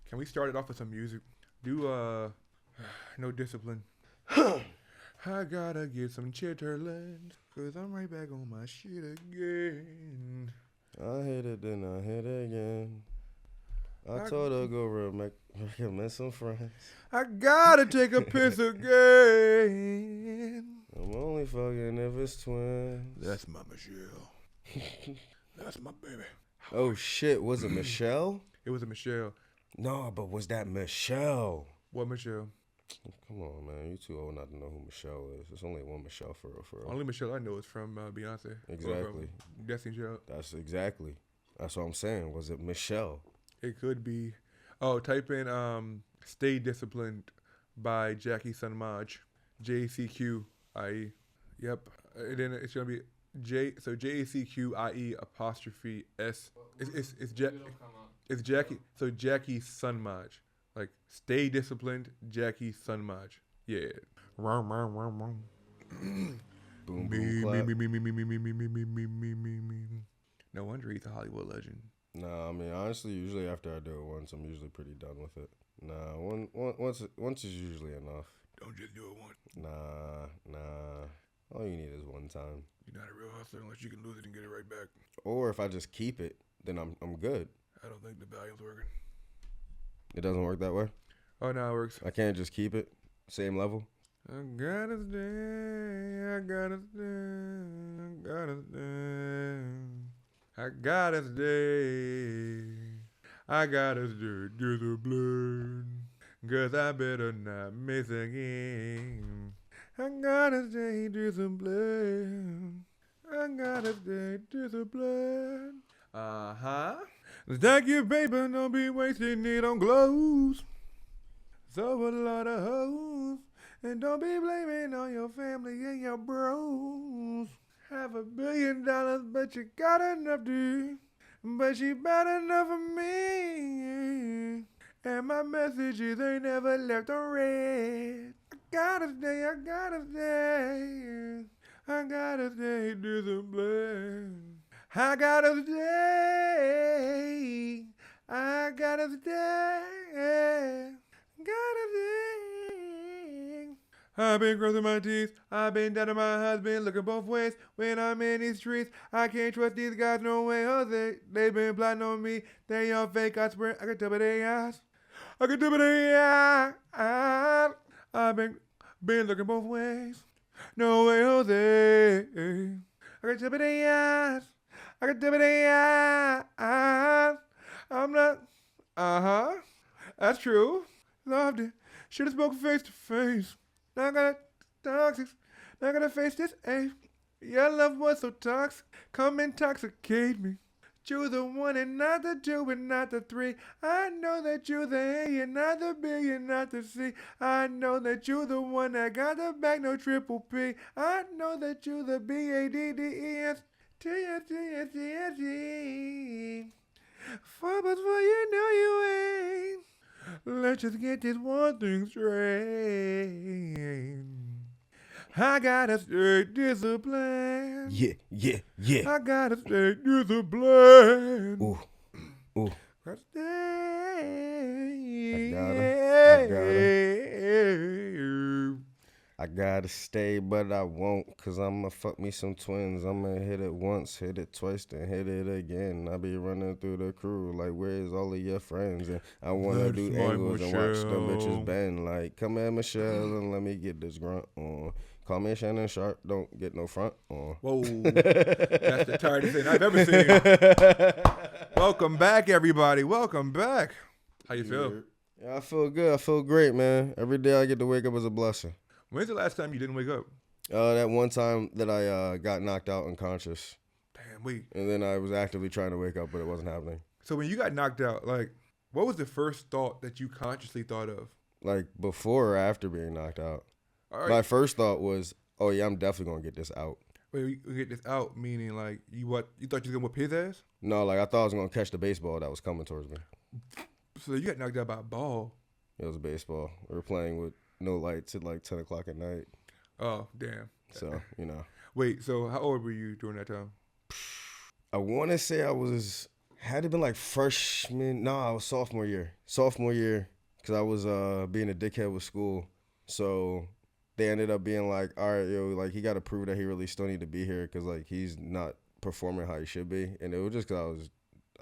Can we start it off with some music? Do No Discipline. I gotta get some chitterlings, cause I'm right back on my shit again. I hit it, then I hit it again. I told her to go recommend some friends. I gotta take a piss again. I'm only fucking if it's twins. That's my Michelle. That's my baby. Oh shit, was it Michelle? It was a Michelle. No, but was that Michelle? What Michelle? Come on, man. You too old not to know who Michelle is. There's only one Michelle for real, for real. Only Michelle I know is from Beyonce. Exactly. Destiny's Child. That's what I'm saying. Was it Michelle? It could be. Oh, type in Stay Disciplined by Jackie Sun Maj. JCQIE. Yep. And then it's going to be JACQIE apostrophe S. It's Jackie. So Jackie Sun Maj. Like, Stay Disciplined, Jackie Sun Maj. Yeah. Boom, boom, clap. No wonder he's a Hollywood legend. Nah, I mean, honestly, usually after I do it once, I'm usually pretty done with it. Nah, once is usually enough. Don't just do it once. Nah. All you need is one time. You're not a real hustler unless you can lose it and get it right back. Or if I just keep it, then I'm good. I don't think the volume's working. It doesn't work that way? Oh, no, it works. I can't just keep it? Same level? I gotta stay. I gotta stay. I gotta stay disciplined. Cause I better not miss again. I gotta stay disciplined. I gotta stay disciplined. Thank you, baby, don't be wasting it on clothes. So a lot of hoes. And don't be blaming on your family and your bros. Have $1 billion, but you got enough to. But she bad enough for me. And my messages ain't never left on red. I gotta stay disciplined. I gotta stay. I've been crossing my teeth. I've been down to my husband, looking both ways. When I'm in these streets, I can't trust these guys, no way, Jose. They been plotting on me. They all fake, I swear. I can tell by their eyes. I've been looking both ways. No way, Jose. I can tell by their eyes. I'm not. That's true. Loved it. Should've spoken face to face. Now I got toxic. Now I gotta face this ache. Your love was so toxic. Come intoxicate me. You're the one and not the two and not the three. I know that you're the A and not the B and not the C. I know that you're the one that got the back, no triple P. I know that you're the BADDES. TSTSTST. For you know you ain't. Let's just get this one thing straight. I gotta stay disciplined. Yeah. I gotta stay disciplined. Ooh. I stay. I gotta stay, but I won't, cause I'ma fuck me some twins. I'ma hit it once, hit it twice, then hit it again. I be running through the crew like, where's all of your friends? And I wanna do angles and watch the bitches bend. Like, come here, Michelle, and let me get this grunt on. Call me Shannon Sharp, don't get no front on. Whoa, that's the tiredest thing I've ever seen. Welcome back, everybody. Welcome back. How you feel? Yeah, I feel good. I feel great, man. Every day I get to wake up is a blessing. When's the last time you didn't wake up? That one time that I got knocked out unconscious. Damn, wait. And then I was actively trying to wake up, but it wasn't happening. So when you got knocked out, like, what was the first thought that you consciously thought of? Like, before or after being knocked out? All right. My first thought was, oh, yeah, I'm definitely going to get this out. Wait, we get this out, meaning, like, you thought you was going to whip his ass? No, like, I thought I was going to catch the baseball that was coming towards me. So you got knocked out by a ball. It was a baseball. We were playing with no lights at like 10 o'clock at night. Oh, damn. So, you know. Wait, so how old were you during that time? I want to say I was Had it been like freshman? No, I was sophomore year. Sophomore year, because I was being a dickhead with school. So they ended up being like, all right, yo, like he got to prove that he really still need to be here because like he's not performing how he should be. And it was just because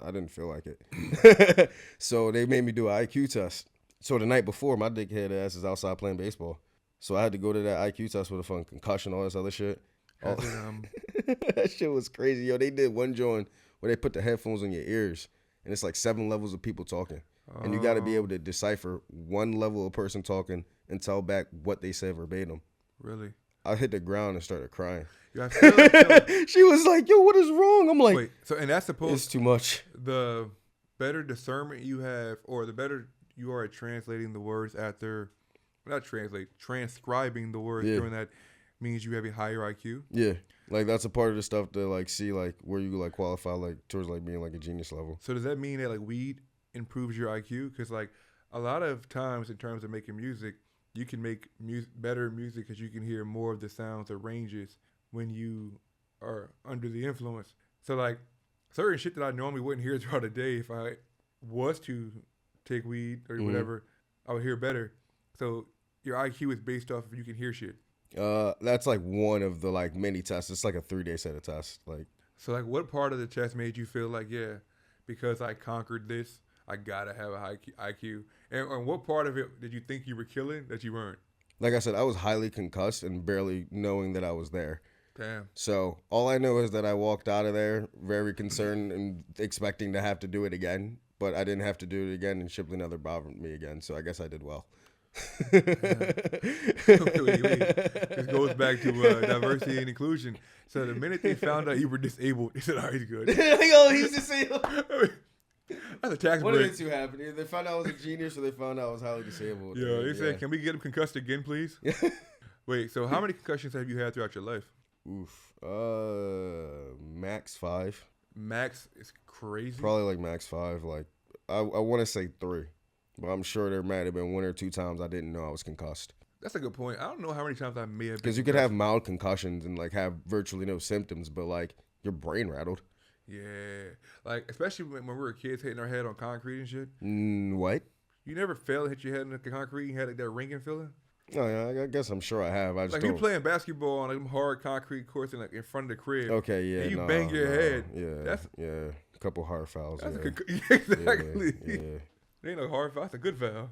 I didn't feel like it. So they made me do an IQ test. So the night before, my dickhead ass is outside playing baseball. So I had to go to that IQ test with a fun concussion, all this other shit. That shit was crazy. Yo, they did one joint where they put the headphones on your ears, and it's like 7 levels of people talking. And you got to be able to decipher one level of person talking and tell back what they said verbatim. Really? I hit the ground and started crying. Yeah, I feel like, she was like, yo, what is wrong? I'm like, wait, so and that's supposed it's too much. The better discernment you have, or the better you are at translating the words after, transcribing the words during that means you have a higher IQ. Yeah. Like that's a part of the stuff to like see like where you like qualify like towards like being like a genius level. So does that mean that like weed improves your IQ? Because like a lot of times in terms of making music, you can make better music because you can hear more of the sounds or ranges when you are under the influence. So like certain shit that I normally wouldn't hear throughout the day, if I was to take weed or whatever, I would hear better. So your IQ is based off if you can hear shit. That's like one of the like many tests. It's like a 3-day set of tests. Like, so like what part of the test made you feel like, yeah, because I conquered this, I gotta have a high IQ? And what part of it did you think you were killing that you weren't? Like I said, I was highly concussed and barely knowing that I was there. Damn. So all I know is that I walked out of there very concerned and expecting to have to do it again, but I didn't have to do it again, and Shipley never bothered me again. So I guess I did well. wait. This goes back to diversity and inclusion. So the minute they found out you were disabled, they said, "All right, he's good." Oh, he's disabled. That's a tax break. What did the two happen? Either they found out I was a genius or they found out I was highly disabled. Yeah, they said, "Can we get him concussed again, please?" Wait, so how many concussions have you had throughout your life? Oof. Max 5. Max is crazy. Probably like max 5. Like I want to say 3. But I'm sure there might have been 1 or 2 times I didn't know I was concussed. That's a good point. I don't know how many times I may have been. Because you could have mild concussions and like have virtually no symptoms, but like your brain rattled. Yeah. Like, especially when we were kids hitting our head on concrete and shit. What? You never fell and hit your head in the concrete and had like that ringing feeling? Oh, yeah, I guess I'm sure I have. I just like don't. You playing basketball on like hard concrete courts and like in front of the crib. Okay, yeah. And you bang your head. Yeah. A couple hard fouls. That's yeah. Exactly. Yeah. There ain't no hard foul. That's a good foul.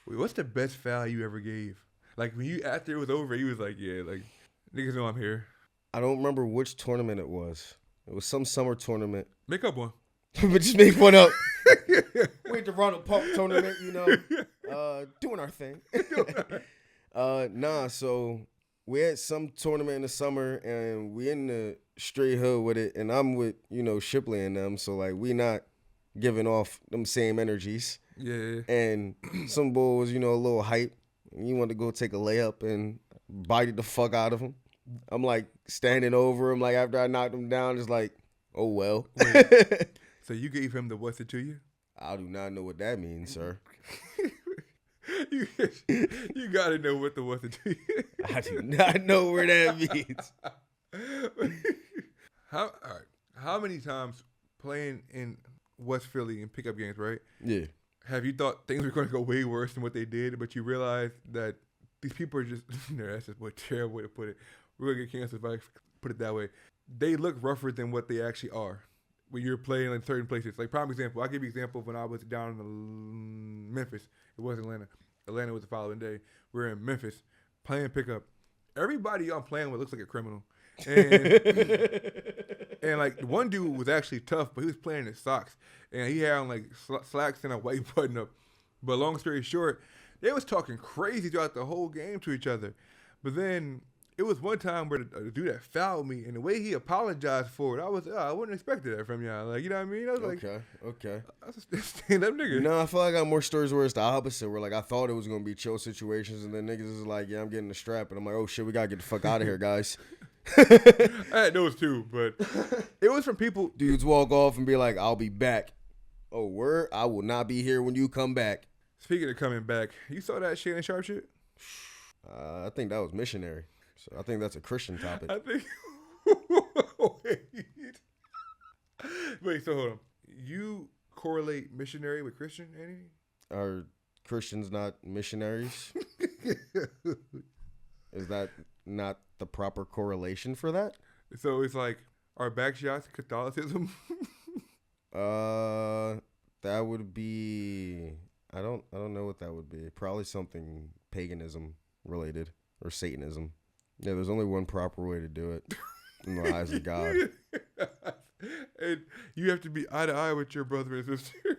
Wait, what's the best foul you ever gave? Like when you after it was over, you was like, yeah, like niggas know I'm here. I don't remember which tournament it was. It was some summer tournament. Make up one. But just make one up. We at the Ronald Park tournament, you know, doing our thing. So we had some tournament in the summer, and we in the straight hood with it, and I'm with, you know, Shipley and them, so like we not giving off them same energies. Yeah. And some boy was, you know, a little hype. You wanted to go take a layup and bite the fuck out of him. I'm like standing over him, like after I knocked him down, just like, oh well. Wait, so you gave him the what's it to you? I do not know what that means, sir. you gotta know what the what's it to you. I do not know where that means. How many times playing in West Philly in pickup games, right? Yeah. Have you thought things were going to go way worse than what they did, but you realized that these people are just, no, that's just a terrible way to put it. We're going to get canceled if I put it that way. They look rougher than what they actually are when you're playing in certain places. Like, prime example, I'll give you an example of when I was down in Memphis. It wasn't Atlanta. Atlanta was the following day. We were in Memphis playing pickup. Everybody I'm playing with looks like a criminal. And like one dude was actually tough, but he was playing in socks, and he had on like slacks and a white button up. But long story short, they was talking crazy throughout the whole game to each other. But then it was one time where the dude that fouled me, and the way he apologized for it, I wouldn't expect that from y'all. Like, you know what I mean? I was like, okay. That's a stand-up nigga. No, I feel like I got more stories where it's the opposite, where like I thought it was gonna be chill situations, and then niggas is like, yeah, I'm getting the strap, and I'm like, oh shit, we gotta get the fuck out of here, guys. I had those too, but it was from people. Dudes walk off and be like, I'll be back. Oh, word? I will not be here when you come back. Speaking of coming back, you saw that Shannon Sharp shit? I think that was missionary. So I think that's a Christian topic. I think. Wait. Wait, so hold on. You correlate missionary with Christian, Andy? Are Christians not missionaries? Is that not the proper correlation for that? So it's like, are backshots Catholicism? That would be. I don't know what that would be. Probably something paganism related or Satanism. Yeah, there's only one proper way to do it in the eyes of God. And you have to be eye to eye with your brother and sister.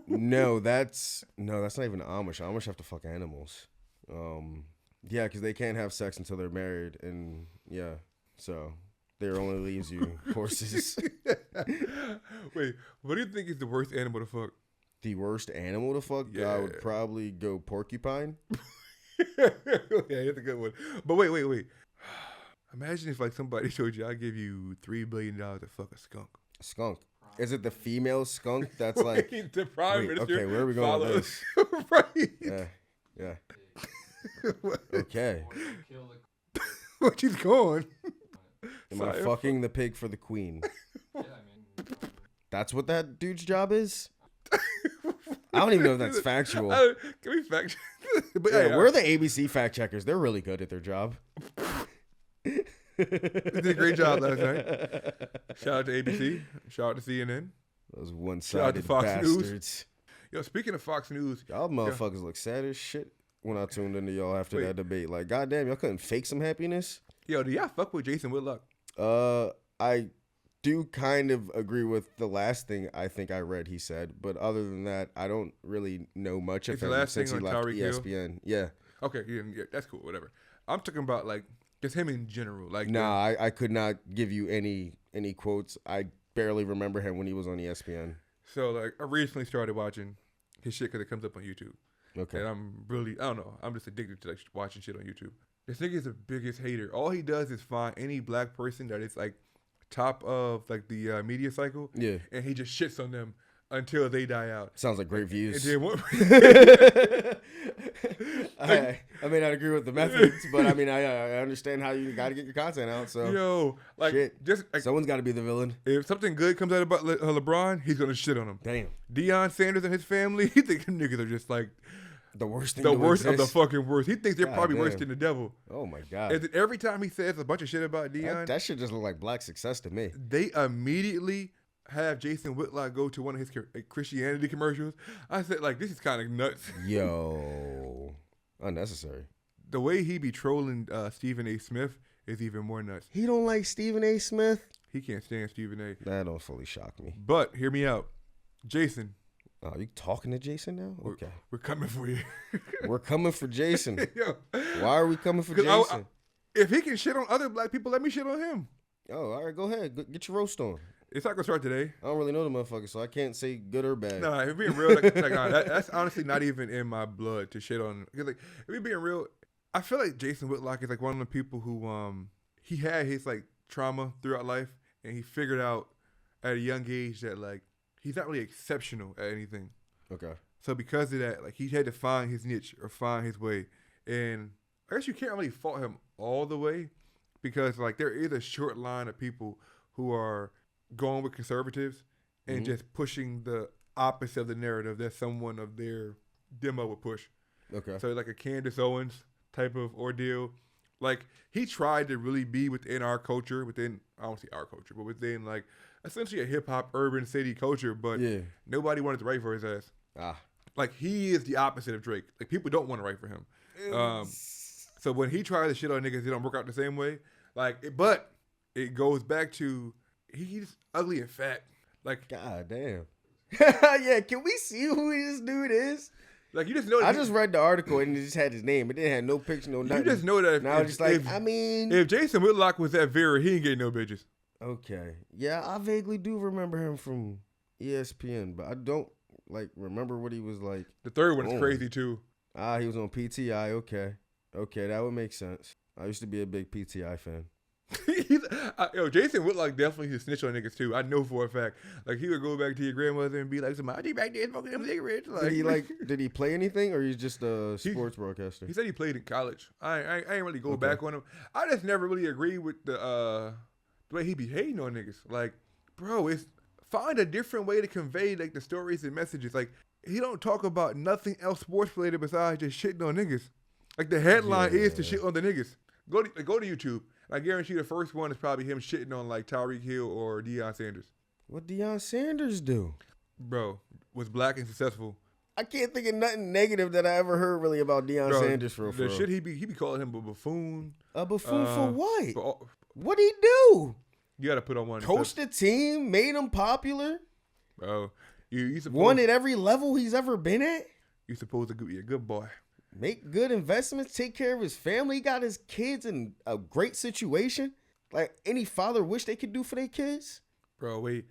No, that's not even Amish. Amish have to fuck animals. Yeah, because they can't have sex until they're married, and yeah, so there only leaves you horses. Wait, what do you think is the worst animal to fuck? The worst animal to fuck? Yeah. I would probably go porcupine. Yeah, that's a good one. But wait. Imagine if like somebody told you I give you $3 billion to fuck a skunk. A skunk. Is it the female skunk that's like the prime minister? Okay, where are we going with this? Right. Yeah. Okay. Where she's going? Am I fucking the pig for the queen? That's what that dude's job is? I don't even know if that's factual. Can we fact check? But yeah, we're the ABC fact checkers. They're really good at their job. They did a great job last night. Shout out to ABC. Shout out to CNN. Those one-sided Fox bastards. News. Yo, speaking of Fox News, y'all motherfuckers look sad as shit when I tuned into y'all after that debate. Like, goddamn, y'all couldn't fake some happiness? Yo, do y'all fuck with Jason Whitlock? I do kind of agree with the last thing I think I read he said, but other than that, I don't really know much of him since he left ESPN. Yeah. Okay, yeah, that's cool. Whatever. I'm talking about like just him in general. Like, nah, I could not give you any quotes. I barely remember him when he was on ESPN. So like, I recently started watching his shit because it comes up on YouTube. Okay. And I don't know. I'm just addicted to like watching shit on YouTube. This nigga is the biggest hater. All he does is find any black person that is like top of like the media cycle. Yeah. And he just shits on them until they die out. Sounds like great views. And then I may not agree with the methods, but I mean, I understand how you got to get your content out. So, yo, like, shit. Just like, someone's got to be the villain. If something good comes out about LeBron, he's gonna shit on him. Damn. Deion Sanders and his family, he thinks them niggas are just like the worst thing. The worst of the fucking worst. He thinks they're probably worse than the devil. Oh my god. And every time he says a bunch of shit about Deion, that shit just look like black success to me. They immediately have Jason Whitlock go to one of his Christianity commercials. I said, like, this is kind of nuts. Yo, unnecessary. The way he be trolling Stephen A. Smith is even more nuts. He don't like Stephen A. Smith? He can't stand Stephen A. That don't fully shock me. But hear me out. Jason. Oh, you talking to Jason now? Okay. We're coming for you. We're coming for Jason. Yo. Why are we coming for Jason? If he can shit on other black people, let me shit on him. Oh, all right, go ahead. Get your roast on. It's not going to start today. I don't really know the motherfucker, so I can't say good or bad. Nah, if being real, that's honestly not even in my blood to shit on. Because, like, if we being real, I feel like Jason Whitlock is, like, one of the people who, he had his, like, trauma throughout life, and he figured out at a young age that, like, he's not really exceptional at anything. Okay. So because of that, like, he had to find his niche or find his way. And I guess you can't really fault him all the way because, like, there is a short line of people who are going with conservatives and just pushing the opposite of the narrative that someone of their demo would push. Okay. So like a Candace Owens type of ordeal. Like, he tried to really be within our culture, I don't say our culture, but within, like, essentially a hip-hop urban city culture, but nobody wanted to write for his ass. Like, he is the opposite of Drake. Like, people don't want to write for him. So when he tries to shit on niggas, it don't work out the same way. Like, but it goes back to he's ugly and fat. Like, god damn. Yeah, can we see who this dude is? Like, you just know. I just read the article and it just had his name. It didn't have no picture, no nothing. You just know that. If Jason Whitlock was that Vera, he ain't getting no bitches. Okay. Yeah, I vaguely do remember him from ESPN, but I don't remember what he was like. The third one is crazy too. He was on PTI. Okay, that would make sense. I used to be a big PTI fan. Jason Whitlock definitely should snitch on niggas too. I know for a fact. Like, he would go back to your grandmother and be like, "Somebody back there smoking them cigarettes." Like, did he play anything, or he's just a sports broadcaster? He said he played in college. I ain't really go back on him. I just never really agreed with the way he be hating on niggas. Like, bro, it's find a different way to convey like the stories and messages. Like he don't talk about nothing else sports related besides just shitting on niggas. Like the headline is to shit on the niggas. Go to YouTube. I guarantee you the first one is probably him shitting on like Tyreek Hill or Deion Sanders. What Deion Sanders do? Bro, was black and successful. I can't think of nothing negative that I ever heard really about Deion Sanders for the shit he be calling him a buffoon. A buffoon for what? For What'd he do? You got to put on one. Coached the team, made him popular. Bro, you won at every level he's ever been at. You supposed to be a good boy. Make good investments, take care of his family. He got his kids in a great situation. Like any father wish they could do for their kids. Bro, wait.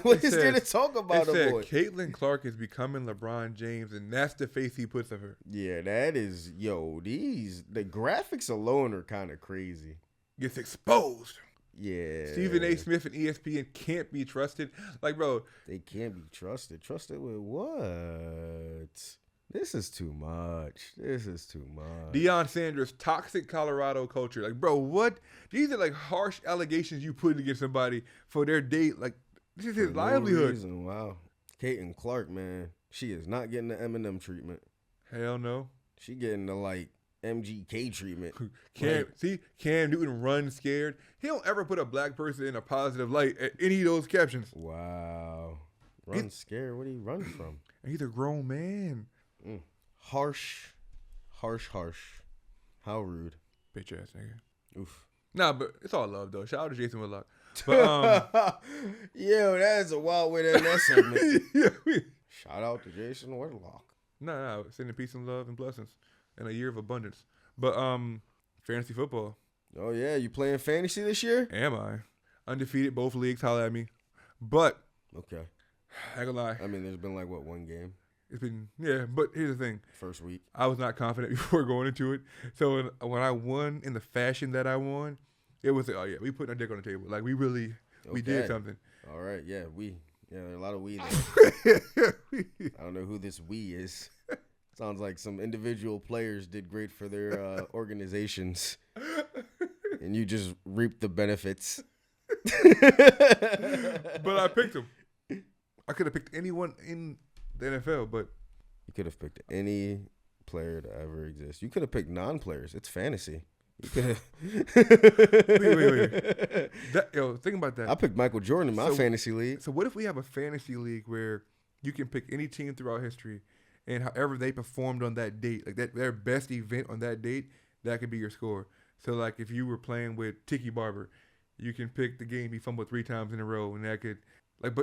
What is there to talk about it boy? Caitlin Clark is becoming LeBron James, and that's the face he puts of her. Yeah, that is, the graphics alone are kind of crazy. Gets exposed. Yeah. Stephen A. Smith and ESPN can't be trusted. Like, bro. They can't be trusted. Trusted with what? This is too much. Deion Sanders, toxic Colorado culture. Like, bro, what? These are like harsh allegations you put against somebody for their date. Like, this is his livelihood. Wow. Caitlin Clark, man. She is not getting the Eminem treatment. Hell no. She getting the, like, MGK treatment. Cam Newton runs scared. He don't ever put a black person in a positive light at any of those captions. Wow. Run scared? What do you run from? He's a grown man. Harsh. How rude. Bitch ass nigga. Oof. Nah, but it's all love though. Shout out to Jason Whitlock. But yo, that's a wild way to end that segment. Shout out to Jason Whitlock. Nah, sending peace and love and blessings and a year of abundance. But fantasy football. Oh yeah, you playing fantasy this year? Am I? Undefeated, both leagues, holla at me. But okay. I ain't gonna lie. I mean, there's been like what, one game? It's been, yeah, but here's the thing. First week. I was not confident before going into it. So when I won in the fashion that I won, it was like, oh yeah, we put our dick on the table. Like we really, we did something. All right, yeah, there's a lot of we there. I don't know who this we is. Sounds like some individual players did great for their organizations. And you just reaped the benefits. But I picked them. I could have picked anyone in the NFL, but you could have picked any player to ever exist. You could have picked non-players. It's fantasy. You could have. wait. Think about that. I picked Michael Jordan in my fantasy league. So what if we have a fantasy league where you can pick any team throughout history, and however they performed on that date, like that their best event on that date, that could be your score. So like if you were playing with Tiki Barber, you can pick the game he fumbled 3 times in a row, and that could that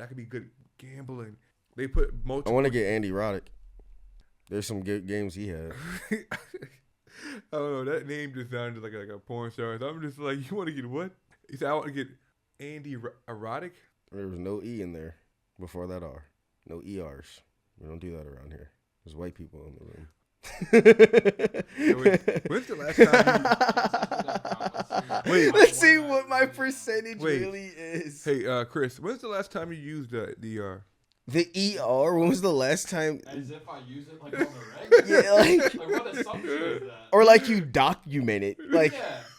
could be good gambling. They put multiple. I want to get Andy Roddick. There's some good games he had. I don't know. That name just sounded like a porn star. So I'm just like, you want to get what? He said, I want to get Andy Roddick. There was no E in there before that R. No ERs. We don't do that around here. There's white people in the room. When's the last time you... Wait. Let's see what my percentage really is. Hey, Chris, when's the last time you used the ER? The ER? When was the last time? As if I use it like on the regular. Yeah, like what assumption is that? Or like you document it. Like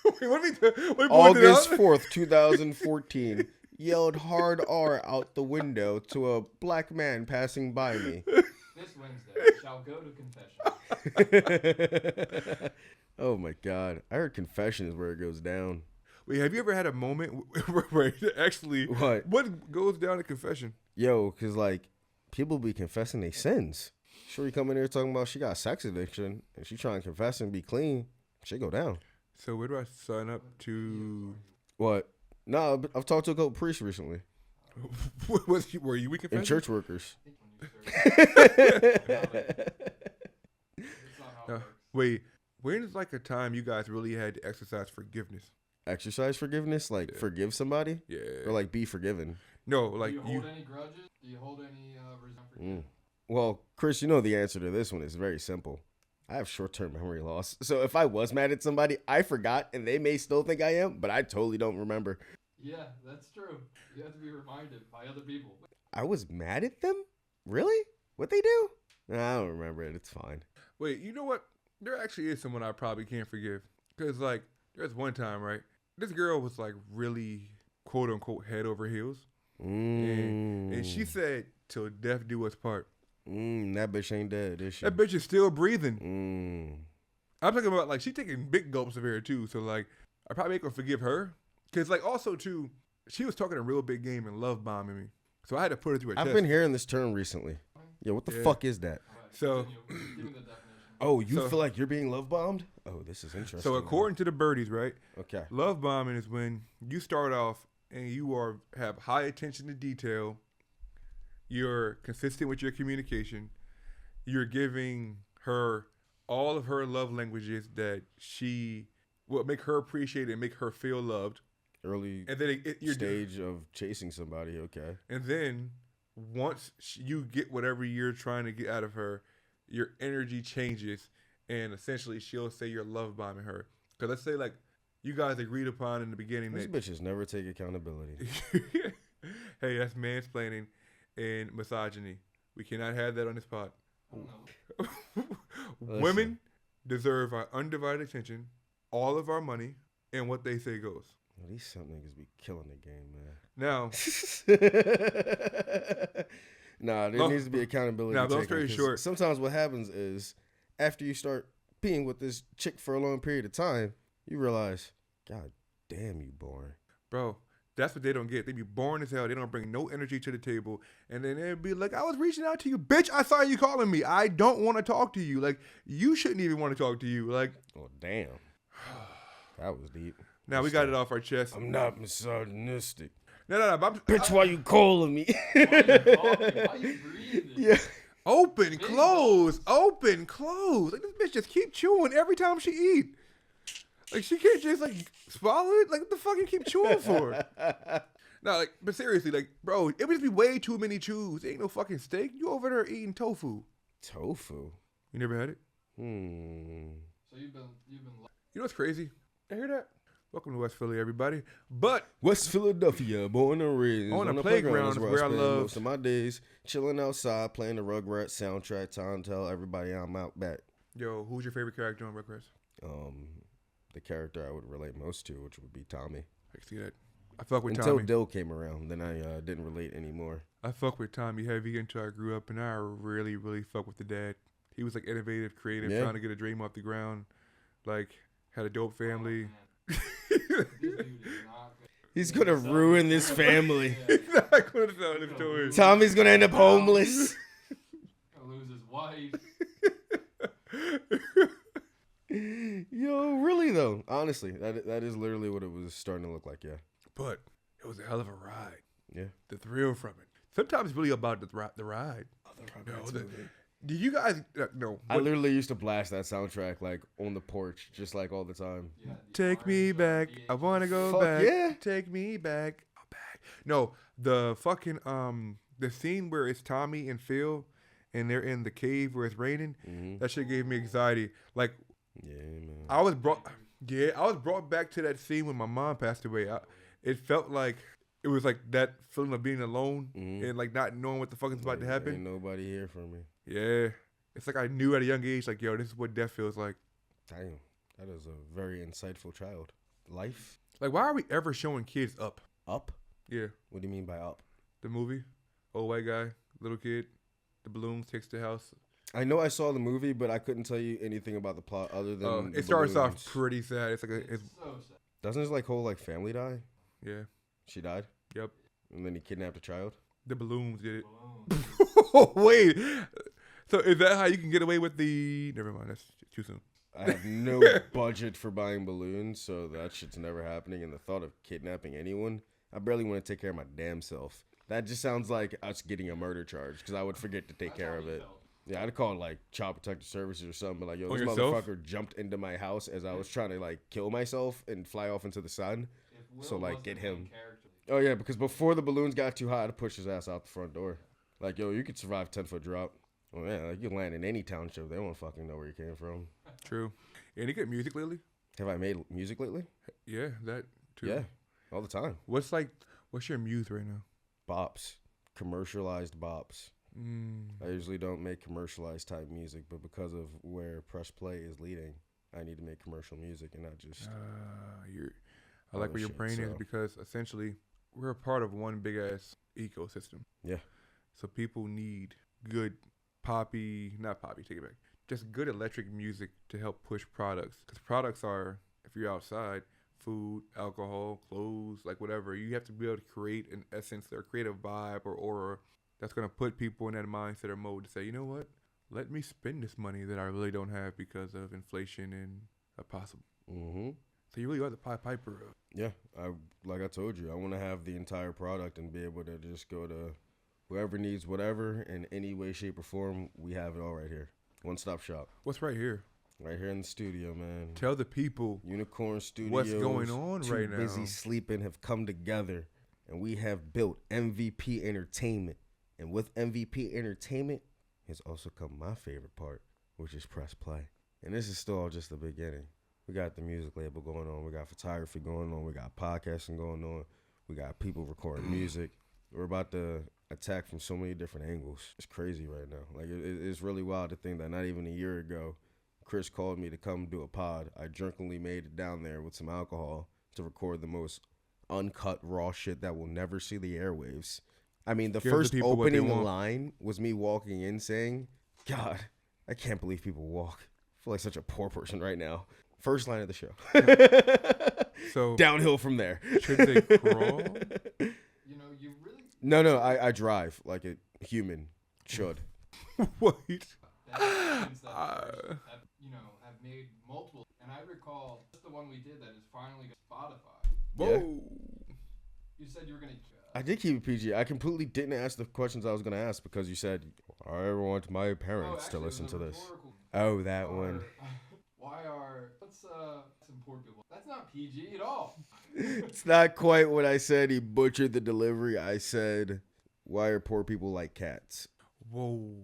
Wait, what August 4th, 2014. Yelled hard R out the window to a black man passing by me. This Wednesday shall go to confession. Oh my God. I heard confession is where it goes down. Wait, have you ever had a moment where actually what goes down at confession? Yo, because like people be confessing their sins. Sure, you come in here talking about she got sex addiction and she trying to confess and be clean. She go down. So where do I sign up to? What? No, I've talked to a couple priests recently. Were you confessing? And church workers. Wait, when is like a time you guys really had to exercise forgiveness? Exercise forgiveness? Like forgive somebody? Yeah. Or like be forgiven? No, like Do you hold any grudges? Do you hold any resentment? Well, Chris, you know the answer to this one is very simple. I have short-term memory loss. So if I was mad at somebody, I forgot, and they may still think I am, but I totally don't remember. Yeah, that's true. You have to be reminded by other people. I was mad at them? Really? What'd they do? Nah, I don't remember it. It's fine. Wait, you know what? There actually is someone I probably can't forgive. Because, like, there's one time, right? This girl was, like, really quote unquote head over heels. And she said, "Till death do us part." That bitch ain't dead, is she? That bitch is still breathing. I'm talking about like she taking big gulps of air too. So like I probably ain't gonna forgive her because like also too she was talking a real big game and love bombing me. So I had to put it through her chest. I've been hearing this term recently. Yeah, what the fuck is that? So Give me the definition. Oh, you feel like you're being love bombed? Oh, this is interesting. So according to the birdies, right? Okay. Love bombing is when you start off and you have high attention to detail. You're consistent with your communication. You're giving her all of her love languages that she will make her appreciate and make her feel loved. Early And then stage of chasing somebody, okay. And then once you get whatever you're trying to get out of her, your energy changes, and essentially she'll say you're love bombing her. Because let's say like you guys agreed upon in the beginning These that bitches never take accountability. hey, that's mansplaining and misogyny. We cannot have that on this pod. Women deserve our undivided attention, all of our money, and what they say goes. Well, these some niggas be killing the game, man. Now, there needs to be accountability. Now, long story short, sometimes what happens is after you start being with this chick for a long period of time, you realize, God damn, you boring, bro. That's what they don't get. They be boring as hell. They don't bring no energy to the table. And then they'd be like, I was reaching out to you. Bitch, I saw you calling me. I don't want to talk to you. Like, you shouldn't even want to talk to you. Like, oh, damn. That was deep. Now we got it off our chest. I'm not misogynistic. No. Bitch, why you calling me? Why you breathing? Yeah. Open, close. Like, this bitch just keep chewing every time she eat. Like, she can't just, like, swallow it? Like, what the fuck you keep chewing for? No, like, but seriously, like, bro, it would just be way too many chews. Ain't no fucking steak. You over there eating tofu. Tofu? You never had it? So you've been. You know what's crazy? I hear that. Welcome to West Philly, everybody. But West Philadelphia, born and raised. On the playground is where I spend love most of my days, chilling outside, playing the Rugrats soundtrack, time to tell everybody I'm out back. Yo, who's your favorite character on Rugrats? The character I would relate most to, which would be Tommy. I can see that. I fuck with Until Tommy. Dill came around, then I didn't relate anymore. I fuck with Tommy heavy until I grew up, and I really, really fuck with the dad. He was like innovative, creative, trying to get a dream off the ground. Like, had a dope family. He's gonna ruin this family. He's not gonna tell this story. Tommy's gonna end up homeless. Gonna lose his wife. Yo, really though, honestly, that is literally what it was starting to look like. Yeah, But it was a hell of a ride. yeah. The thrill from it. Sometimes it's really about the ride. Did you guys no? I literally used to blast that soundtrack like on the porch, just like all the time. Yeah, Take me back. I wanna go Fuck back. yeah. Take me back. I'm back. No, the fucking the scene where it's Tommy and Phil and they're in the cave where it's raining. That shit gave me anxiety. Like Yeah, man. I was brought back to that scene when my mom passed away. It felt like it was like that feeling of being alone and like not knowing what the fuck is about to happen. Ain't nobody here for me. Yeah. It's like I knew at a young age, like, yo, this is what death feels like. Damn, that is a very insightful child. Life Like, why are we ever showing kids Up? up? Yeah. What do you mean by up? The movie. Old white guy, little kid, the balloons takes the house. I know I saw the movie, but I couldn't tell you anything about the plot other than It starts off pretty sad. It's like it's so sad. Doesn't his like whole like family die? yeah. She died, Yep. and then he kidnapped a child. The balloons did it. Balloons. Wait. So is that how you can get away with the? Never mind. That's too soon. I have no budget for buying balloons, so that shit's never happening. And the thought of kidnapping anyone, I barely want to take care of my damn self. That just sounds like us getting a murder charge because I would forget to take That's care how of he it. felt. Yeah, I'd call like Child Protective Services or something. But like, yo, On this yourself? motherfucker jumped into my house as I was trying to like kill myself and fly off into the sun. If Will So, like, was get the main him. character, Oh yeah, because before the balloons got too high, I'd push his ass out the front door. Like, yo, you could survive 10-foot drop. Oh yeah, like you can land in any township. They won't fucking know where you came from. True. Any good music lately? Have I made music lately? Yeah, that too. Yeah, all the time. What's your muse right now? Bops, commercialized bops. Mm. I usually don't make commercialized type music, but because of where Press Play is leading, I need to make commercial music and not just. I like where your shit, brain is so- because essentially we're a part of one big ass ecosystem. Yeah. So people need good not poppy, take it back. Just good electric music to help push products. Because products are, if you're outside, food, alcohol, clothes, like whatever. You have to be able to create an essence or create a vibe or aura that's going to put people in that mindset or mode to say, you know what? Let me spend this money that I really don't have because of inflation and a possible. Mm-hmm. So you really are the Pied Piper. Yeah, like I told you, I want to have the entire product and be able to just go to whoever needs whatever in any way, shape, or form. We have it all right here. One-stop shop. What's right here? Right here in the studio, man. Tell the people Unicorn Studios. what's going on right now. Too Busy Sleeping have come together, and we have built MVP Entertainment. And with MVP Entertainment has also come my favorite part, which is press play. And this is still just the beginning. We got the music label going on. We got photography going on. We got podcasting going on. We got people recording music. We're about to attack from so many different angles. It's crazy right now. Like it's really wild to think that not even a year ago, Chris called me to come do a pod. I drunkenly made it down there with some alcohol to record the most uncut, raw shit that will never see the airwaves. I mean, the first opening line was me walking in saying, God, I can't believe people walk. I feel like such a poor person right now. First line of the show. So downhill from there. Should they crawl? You know, you really. No, I drive like a human should. Wait. Have made multiple, and I recall just the one we did that is finally Spotify. Whoa. Yeah. You said you were gonna. I did keep it PG. I completely didn't ask the questions I was going to ask because you said, I want my parents to listen to this. Oh, that one. What's some poor people? That's not PG at all. It's not quite what I said. He butchered the delivery. I said, why are poor people like cats? Whoa.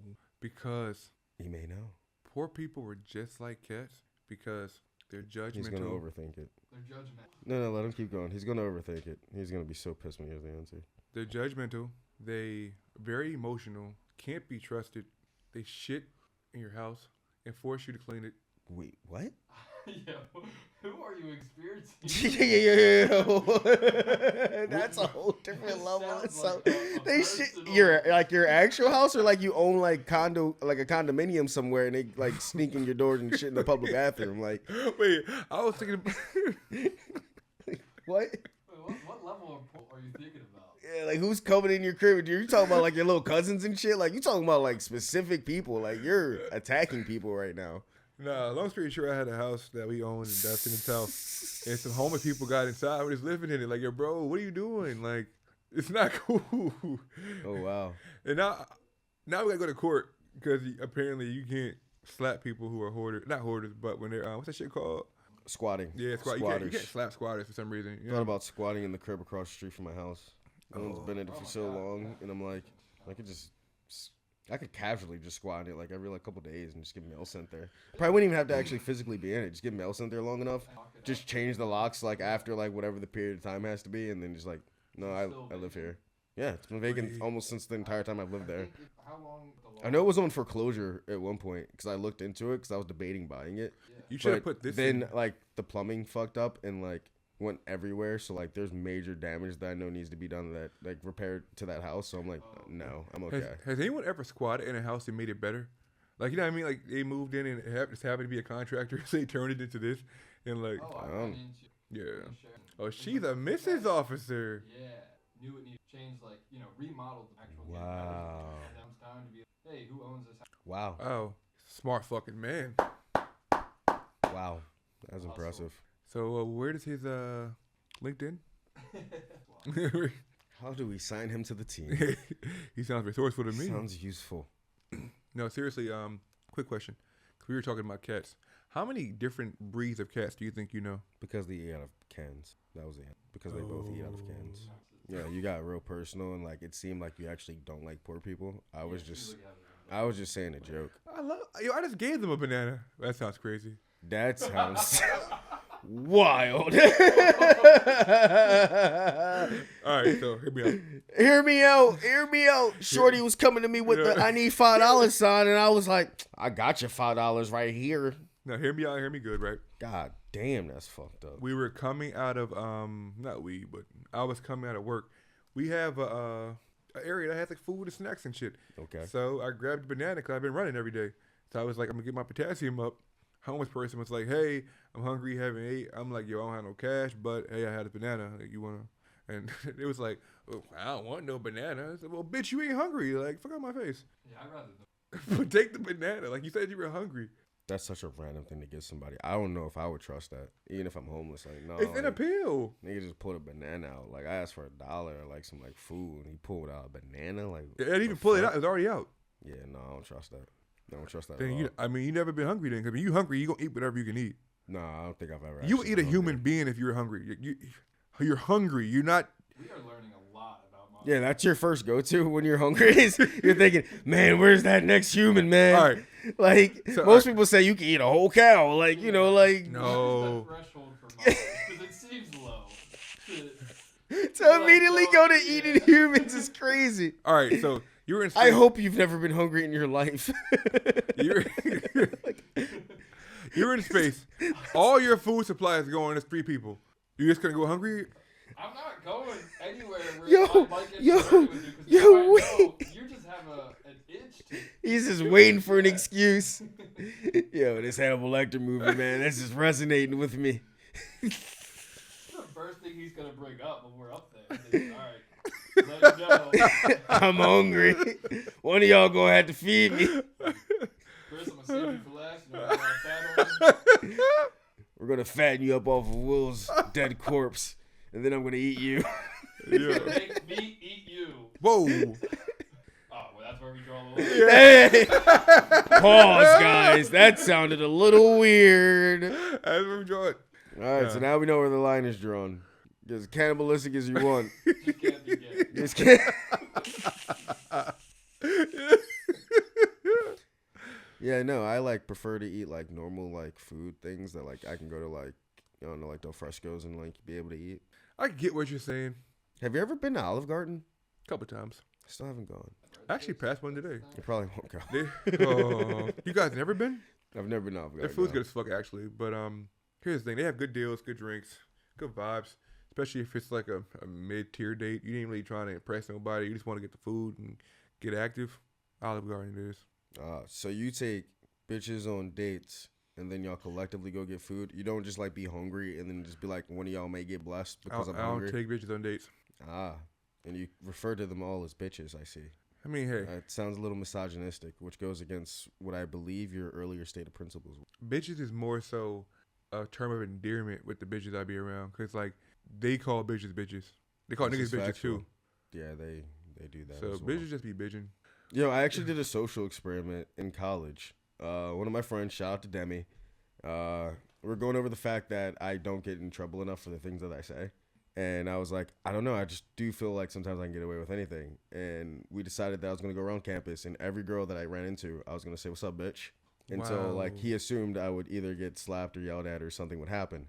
Because you may know. Poor people were just like cats because they're judgmental. He's going to overthink it. They're judgmental. No, let him keep going. He's going to overthink it. He's going to be so pissed when he hears the answer. They're judgmental. They very emotional. Can't be trusted. They shit in your house and force you to clean it. Wait, what? Yo, who are you experiencing? Yeah. That's a whole different level. So they shit your actual house, or like you own like a condominium somewhere and they like sneak in your doors and shit in the public bathroom. Like, wait, I was thinking. What? What level are you thinking about? Yeah, like who's coming in your crib? You're talking about like your little cousins and shit. Like you talking about like specific people. Like you're attacking people right now. Nah, long story short, I had a house that we owned in Dustin and South, and some homeless people got inside. We're just living in it. Like, yo, bro, what are you doing? Like, it's not cool. Oh wow. And now we gotta go to court because apparently you can't slap people who are hoarders, not hoarders, but when they're what's that shit called? Squatting. Yeah, squatters. You can't slap squatters for some reason. Thought about squatting in the crib across the street from my house. No one's been in it for so long, and I'm like, I could casually just squat in it like every couple days and just get mail sent there. Probably wouldn't even have to actually physically be in it. Just get mail sent there long enough. Just change the locks like after like whatever the period of time has to be, and then just like, no, I live here. Yeah, it's been vacant almost since the entire time I've lived there. How long? I know it was on foreclosure at one point because I looked into it because I was debating buying it. You should have put this. Then like the plumbing fucked up and like went everywhere, so like there's major damage that I know needs to be done to that, like repaired to that house. So I'm like, no, I'm okay. Has anyone ever squatted in a house and made it better? Like, you know what I mean? Like they moved in and just happened to be a contractor, so they turned it into this, and like, yeah. Oh, she's a Mrs. Officer. Yeah, knew it needed to change, like remodeled the actual. Wow. And now it's time to be. Hey, who owns this house? Wow. Oh, smart fucking man. Wow, that's impressive. So where does his LinkedIn? How do we sign him to the team? He sounds resourceful to me. Sounds useful. No, seriously. Quick question. 'Cause we were talking about cats. How many different breeds of cats do you think you know? Because they eat out of cans. That was it. Because they both eat out of cans. Yeah, you got real personal and like it seemed like you actually don't like poor people. I was just saying a joke. I just gave them a banana. That sounds crazy. That sounds wild. All right, so hear me out. Hear me out. Shorty was coming to me with the I need $5 sign, and I was like, I got your $5 right here. Now hear me out. Hear me good, right? God damn, that's fucked up. We were coming out of not we, but I was coming out of work, we have a area that has like food and snacks and shit. Okay. So I grabbed a banana because I've been running every day. So I was like, I'm gonna get my potassium up. Homeless person was like, hey, I'm hungry, haven't ate. I'm like, yo, I don't have no cash, but hey, I had a banana. Like, you wanna? And it was like, oh, I don't want no banana. I said, well, bitch, you ain't hungry. Like, fuck out my face. Yeah, I'd rather. But take the banana. Like you said, you were hungry. That's such a random thing to give somebody. I don't know if I would trust that, even if I'm homeless. Like, no, It's an appeal. nigga just pulled a banana out. Like, I asked for $1 or like some like food, and he pulled out a banana. Like, It didn't even pull it out. It was already out. Yeah, no, I don't trust that. I don't trust that Then at all. you never been hungry then. Cause you hungry, you gonna eat whatever you can eat. No, I don't think I've ever. You actually eat a been human hungry. being if you're hungry. You're hungry. You're not. We are learning a lot about mom. Yeah, that's your first go-to when you're hungry. Is you're thinking, man, where's that next human, man? All right. Like So, most people say, you can eat a whole cow. Like you know, like No. What is the threshold for mom? Because it seems low. to immediately go to eating humans is crazy. All right. So you were in. I hope you've never been hungry in your life. You're, you're in space. All your food supplies going to 3 people. You just gonna go hungry? I'm not going anywhere where Yo, I might get yo, flirty with you, 'cause yo, you might wait. know you just have an itch to. He's just waiting for an excuse. Yo, this Hannibal Lecter movie, man, this is resonating with me. The first thing he's gonna bring up when we're up there. Is, all right, let it go. I'm hungry. One of y'all gonna have to feed me. Chris, I'm gonna save you for last. You know, I'm gonna fat on you. We're gonna fatten you up off of Will's dead corpse, and then I'm gonna eat you. Yeah. Make me eat you. Whoa. Oh, well, that's where we draw the line. Hey! Pause, guys. That sounded a little weird. That's where we draw it. All right, Yeah. so now we know where the line is drawn. As cannibalistic as you want. Just can't be gay. Just can't. Yeah, no, I like prefer to eat like normal like food things that like I can go to like I don't know like Del Fresco's and like be able to eat. I get what you're saying. Have you ever been to Olive Garden? A couple times. I still haven't gone. I actually passed one today. You probably won't go. You guys never been? I've never been to Olive Garden. Their food's no. good as fuck actually. But here's the thing: they have good deals, good drinks, good vibes. Especially if it's like a mid-tier date. You ain't really trying to impress nobody. You just want to get the food and get active. Olive Garden it is. So you take bitches on dates and then y'all collectively go get food. You don't just like be hungry and then just be like one of y'all may get blessed because I I'm don't hungry. take bitches on dates. And you refer to them all as bitches. I see. I mean, hey, It sounds a little misogynistic, which goes against what I believe your earlier stated principles were. bitches is more so a term of endearment with the bitches I be around. Cause like they call bitches bitches. They call This niggas is bitches factual. too. Yeah, they do that. So as well. bitches just be bitching. Yo, I actually did a social experiment in college. One of my friends, shout out to Demi, we're going over the fact that I don't get in trouble enough for the things that I say. And I was like, I don't know. I just do feel like sometimes I can get away with anything. And we decided that I was going to go around campus, and every girl that I ran into, I was going to say, what's up, bitch? And so, like, Wow. he assumed I would either get slapped or yelled at or something would happen.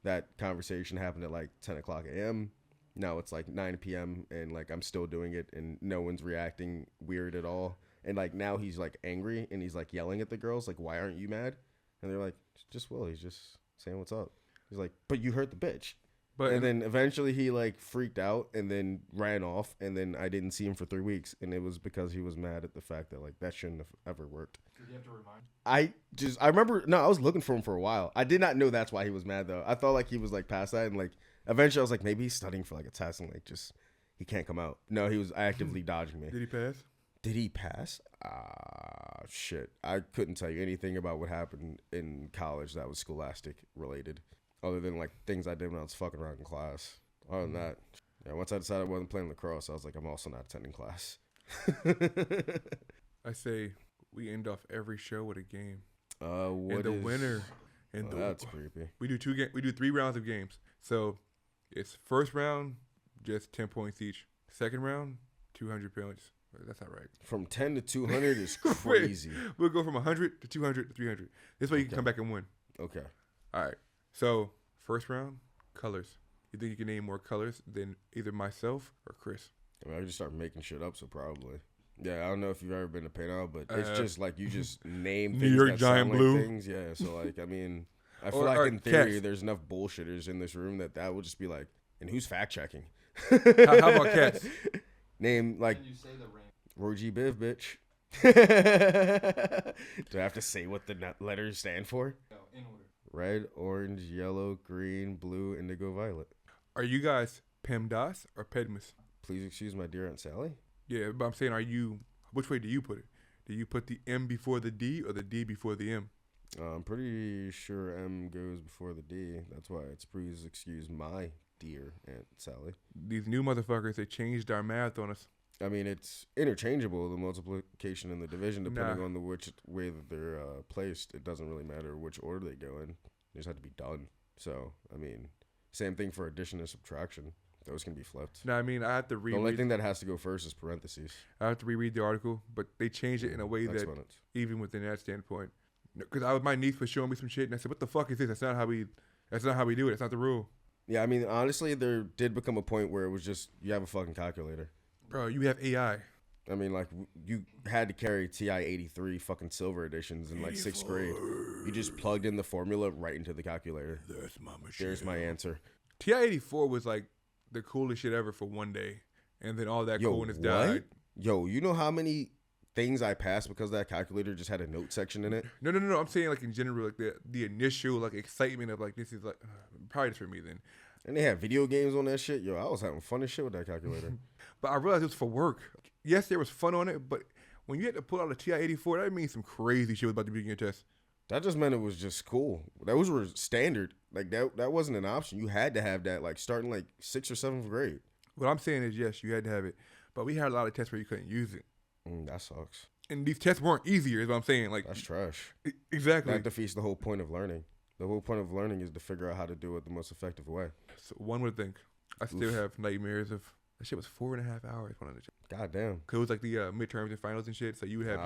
That conversation happened at, like, 10 o'clock a.m. Now it's, like, 9 p.m., and, like, I'm still doing it, and no one's reacting weird at all. And, like, now he's, like, angry, and he's, like, yelling at the girls, like, why aren't you mad? And they're like, just Will. He's just saying what's up. He's like, but you hurt the bitch. But And then eventually he like freaked out and then ran off, and then I didn't see him for 3 weeks, and it was because he was mad at the fact that like that shouldn't have ever worked. Did you have to remind? I remember I was looking for him for a while. I did not know that's why he was mad though. I thought like he was like past that, and like eventually I was like maybe he's studying for like a test and like just he can't come out. No, he was actively dodging me. did he pass? Did he pass? Shit. I couldn't tell you anything about what happened in college that was scholastic related, other than like things I did when I was fucking around in class. Other than that, yeah. Once I decided I wasn't playing lacrosse, I was like, I'm also not attending class. I say we end off every show with a game. What And the is- winner. And Oh, that's creepy. we do we do 3 rounds of games. So it's first round, just 10 points each. Second round, 200 points. That's not right. From 10 to 200 is crazy. We'll go from 100 to 200 to 300. This way you can Okay. come back and win. Okay. All right. So first round, colors. You think you can name more colors than either myself or Chris? I mean, I just start making shit up, so probably. Yeah, I don't know if you've ever been to Pano, but it's Uh, just like you just name New things York that Giant sound Blue. like things. Yeah, so like I mean, I feel Or like in theory cats. there's enough bullshitters in this room that will just be like, and who's fact checking? How about cats? Name like Can you say the ring? Roy G. Biv, bitch. Do I have to say what the letters stand for? No, in order. Red, orange, yellow, green, blue, indigo, violet. Are you guys PEMDAS or PEDMAS? Please excuse my dear Aunt Sally. Yeah, but I'm saying, which way do you put it? Do you put the M before the D or the D before the M? I'm pretty sure M goes before the D. That's why it's please excuse my dear Aunt Sally. These new motherfuckers, they changed our math on us. I mean, it's interchangeable, the multiplication and the division, depending Nah. on the which way that they're placed. It doesn't really matter which order they go in. They just have to be done. So, I mean, same thing for addition and subtraction. Those can be flipped. No, I mean, I have to The only reread. thing that has to go first is parentheses. I have to reread the article, but they changed it in a way that, Exponents. even within that standpoint, because my niece was showing me some shit, and I said, "What the fuck is this? That's not how we do it. That's not the rule, Yeah, I mean, honestly, there did become a point where it was just, you have a fucking calculator. bro. You have AI. I mean, like, you had to carry TI-83 fucking silver editions in, like, 6th grade. You just plugged in the formula right into the calculator. That's my machine. There's my answer. TI-84 was like the coolest shit ever for one day, and then all that Yo, coolness what? died. Yo, you know how many things I passed because that calculator just had a note section in it? No. I'm saying like in general, like the initial like excitement of like this is like probably just for me then. And they had video games on that shit. Yo, I was having fun as shit with that calculator. But I realized it was for work. Yes, there was fun on it, but when you had to pull out a TI-84, that means some crazy shit was about to be in your test. That just meant it was just cool. Those were standard. Like, that wasn't an option. You had to have that, like, starting, like, 6th or 7th grade. What I'm saying is, yes, you had to have it, but we had a lot of tests where you couldn't use it. That sucks. And these tests weren't easier, is what I'm saying. Like, That's trash. Exactly. That defeats the whole point of learning. The whole point of learning is to figure out how to do it the most effective way. So one would think. I still have nightmares of that shit was 4.5 hours one of the God damn. Cause it was like the midterms and finals and shit. So you would have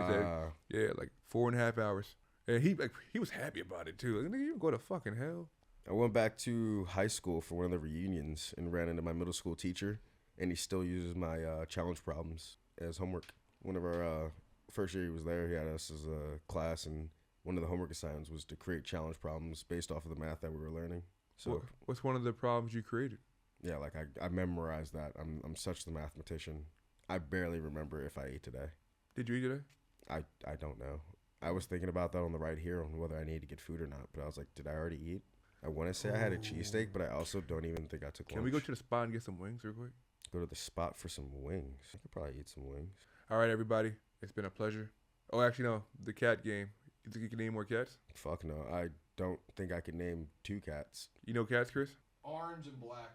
like 4.5 hours. And he was happy about it too. Like, nigga, you go to fucking hell. I went back to high school for one of the reunions and ran into my middle school teacher, and he still uses my challenge problems as homework. Whenever first year he was there, he had us as a class, and one of the homework assignments was to create challenge problems based off of the math that we were learning. So What's one of the problems you created? yeah, like I memorized that. I'm such the mathematician. I barely remember if I ate today. Did you eat today? I don't know. I was thinking about that on the ride here on whether I need to get food or not, but I was like, did I already eat? I want to say I had a cheesesteak, but I also don't even think I took lunch. Can we go to the spot and get some wings real quick? Go to the spot for some wings? I could probably eat some wings. All right, everybody. It's been a pleasure. Oh, actually, no. The cat game. You think you can name more cats? Fuck no. I don't think I could name 2 cats. You know cats, Chris? Orange and black.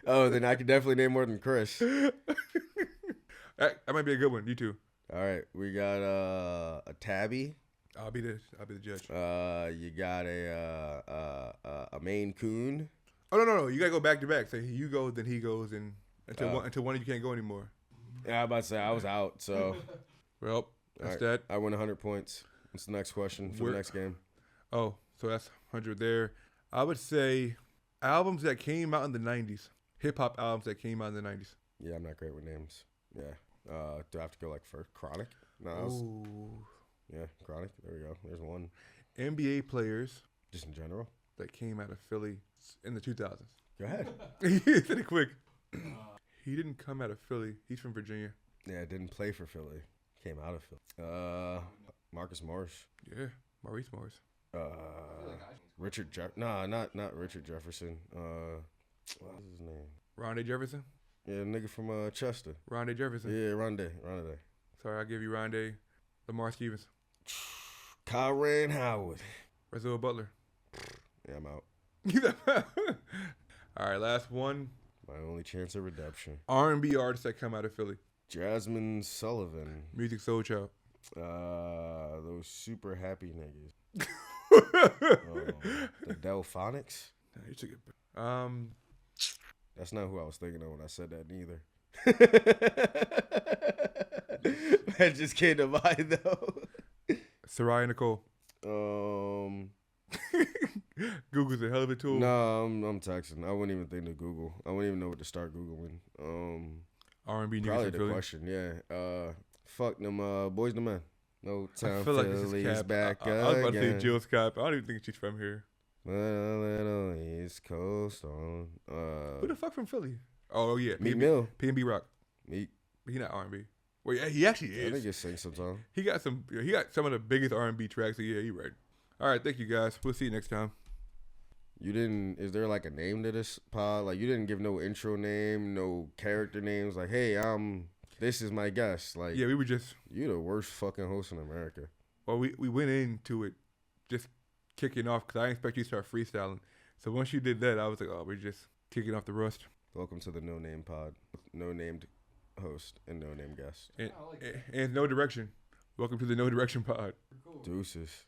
Oh, then I could definitely name more than Chris. That might be a good one. You too. All right, we got a tabby. I'll be the judge. You got a Maine Coon. Oh no! You gotta go back to back. Say you go, then he goes, and until one of you can't go anymore. Yeah, I'm about to say I was out, so Well, that's right. that. I win 100 points. What's the next question for the next game? Oh, so that's 100 there. I would say albums that came out in the 90s. Hip hop albums that came out in the 90s. Yeah, I'm not great with names. Yeah. Do I have to go like first? Chronic? No. Yeah, Chronic. There we go. There's one. NBA players Just in general. that came out of Philly in the 2000s. Go ahead. He said it quick. He didn't come out of Philly. He's from Virginia. Yeah, didn't play for Philly. Came out of Philly. Marcus Morris. Yeah, Maurice Morris. Richard not Richard Jefferson. What's his name? Rondé Jefferson. Yeah, nigga from Chester. Rondé Jefferson. Yeah, Rondé. Sorry, I'll give you Rondé. Lamar Stevens. Kyran Howard. Razul Butler. Yeah, I'm out. All right, last one. My only chance of redemption. R&B artists that come out of Philly. Jasmine Sullivan. Music Soul Child. Those super happy niggas. The Delphonics. Nah, you took it. That's not who I was thinking of when I said that neither. That just came to mind though. Soraya Nicole. Google's a hell of a tool. No, I'm texting. I wouldn't even think to Google. I wouldn't even know what to start Googling. R&B niggas Probably from the Philly. question, yeah. Fuck them Boys to Men. No I Town feel like this Philly's is cap. back I was about to say again. Jill Scott, but I don't even think she's from here. But a little East Coast on. Who the fuck from Philly? Oh yeah, Meek Mill. P&B Rock. Meek. He not R&B. Well, yeah, he actually I is. think it sings sometimes. He got some. He got some of the biggest R&B tracks. So yeah, you right. All right, thank you guys. We'll see you next time. You didn't. Is there like a name to this pod? Like you didn't give no intro name, no character names. Like, hey, this is my guest. Like, Yeah, we were just. you the worst fucking host in America. Well, we went into it just kicking off because I didn't expect you to start freestyling. So once you did that, I was like, oh, we're just kicking off the rust. Welcome to the No Name Pod. No named host and no name guest. And, I like and no direction. Welcome to the No Direction Pod. Cool. Deuces.